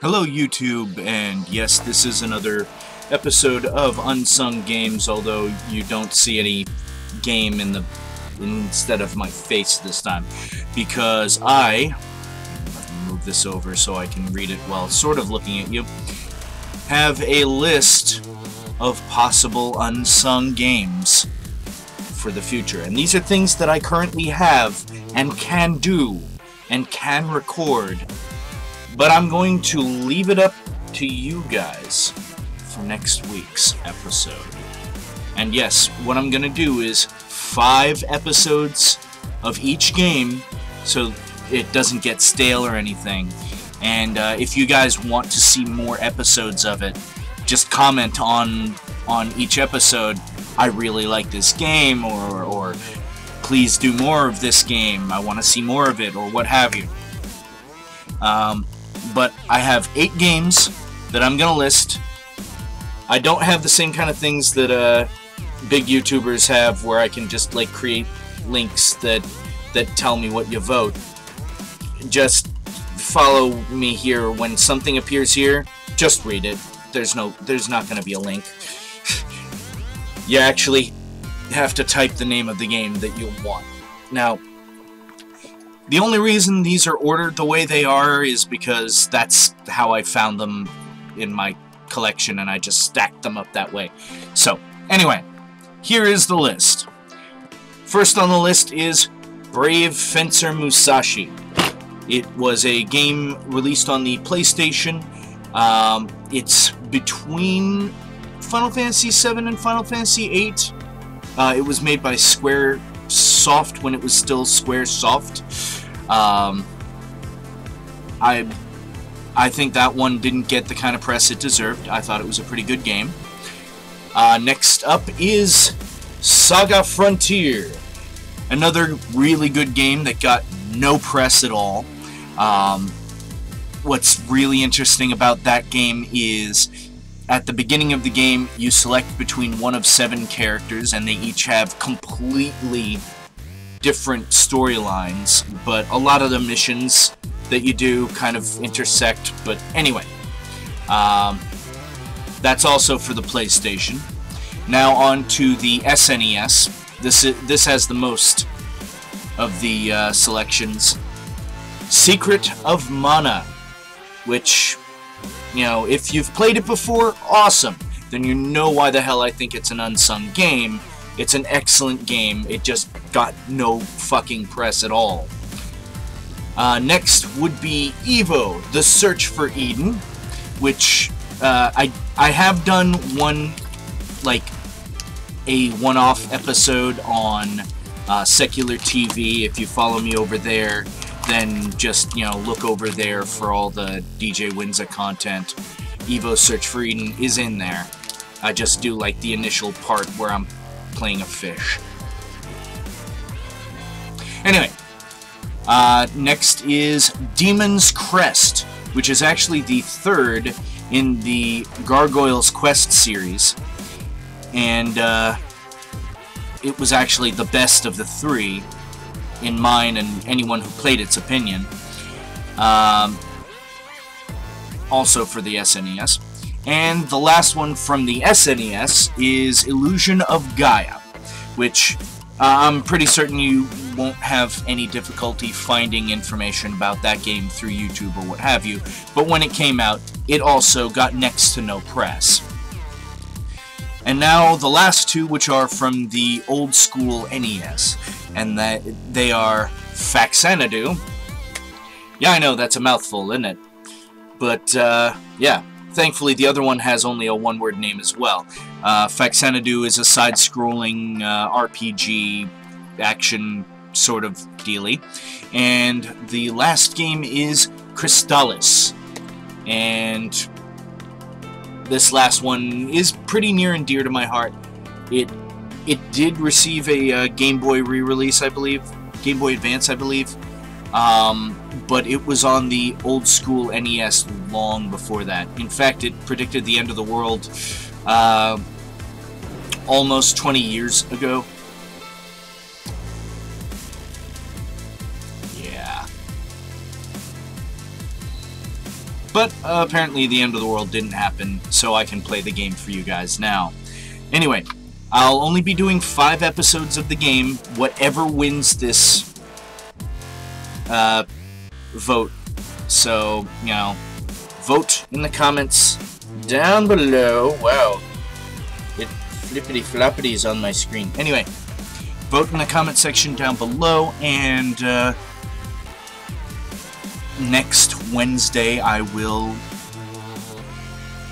Hello YouTube, and yes, this is another episode of Unsung Games, although you don't see any game instead of my face this time, because let me move this over so I can read it while sort of looking at you, have a list of possible unsung games for the future. And these are things that I currently have and can do and can record. But I'm going to leave it up to you guys for next week's episode. And yes, what I'm going to do is 5 episodes of each game so it doesn't get stale or anything. And if you guys want to see more episodes of it, just comment on each episode, I really like this game, or please do more of this game, I want to see more of it, or what have you. But I have 8 games that I'm going to list. I don't have the same kind of things that big YouTubers have, where I can just like create links that tell me what you vote. Just follow me here. When something appears here, just read it. There's not going to be a link. You actually have to type the name of the game that you want. Now, the only reason these are ordered the way they are is because that's how I found them in my collection, and I just stacked them up that way. So, anyway, here is the list. First on the list is Brave Fencer Musashi. It was a game released on the PlayStation. It's between Final Fantasy VII and Final Fantasy VIII. It was made by Squaresoft when it was still Squaresoft. I think that one didn't get the kind of press it deserved. I thought it was a pretty good game. Next up is SaGa Frontier. Another really good game that got no press at all. What's really interesting about that game is at the beginning of the game you select between one of 7 characters, and they each have completely different storylines, but a lot of the missions that you do kind of intersect. But anyway, that's also for the PlayStation. Now on to the SNES. This has the most of the selections. Secret of Mana, which, you know, if you've played it before, awesome. Then you know why the hell I think it's an unsung game. It's an excellent game. It just got no fucking press at all. Next would be E.V.O, The Search for Eden, which I have done a one-off episode on Secular TV. If you follow me over there, then just, you know, look over there for all the DJ Winza content. E.V.O Search for Eden is in there. I just do like the initial part where I'm playing a fish. Anyway, next is Demon's Crest, which is actually the 3rd in the Gargoyle's Quest series, and it was actually the best of the 3 in mine and anyone who played its opinion. Also for the SNES. And the last one from the SNES is Illusion of Gaia, which I'm pretty certain you won't have any difficulty finding information about that game through YouTube or what have you, but when it came out, it also got next to no press. And now the last 2, which are from the old school NES, and that they are Faxanadu. Yeah, I know, that's a mouthful, isn't it? But, yeah. Thankfully, the other one has only a one-word name as well. Faxanadu is a side-scrolling RPG action sort of dealy. And the last game is Crystalis. And this last one is pretty near and dear to my heart. It did receive a Game Boy re-release, I believe. Game Boy Advance, I believe. But it was on the old school NES long before that. In fact, it predicted the end of the world almost 20 years ago. Yeah. But apparently the end of the world didn't happen, so I can play the game for you guys now. Anyway, I'll only be doing 5 episodes of the game, whatever wins this vote. So, you know, vote in the comments down below. Wow, it flippity-floppity is on my screen. Anyway, vote in the comment section down below, and next Wednesday I will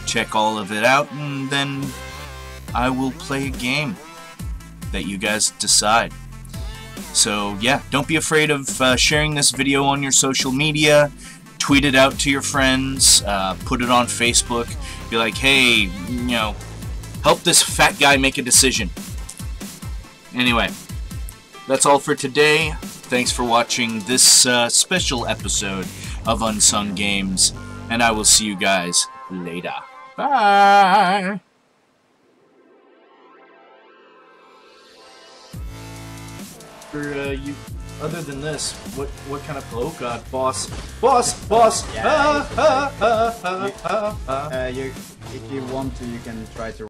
check all of it out, and then I will play a game that you guys decide. So yeah, don't be afraid of sharing this video on your social media. Tweet it out to your friends, put it on Facebook, be like, hey, you know, help this fat guy make a decision. Anyway, that's all for today. Thanks for watching this special episode of Unsung Games, and I will see you guys later. Bye! You, other than this, what kind of, oh god, boss, Yeah, if you want to, you can try to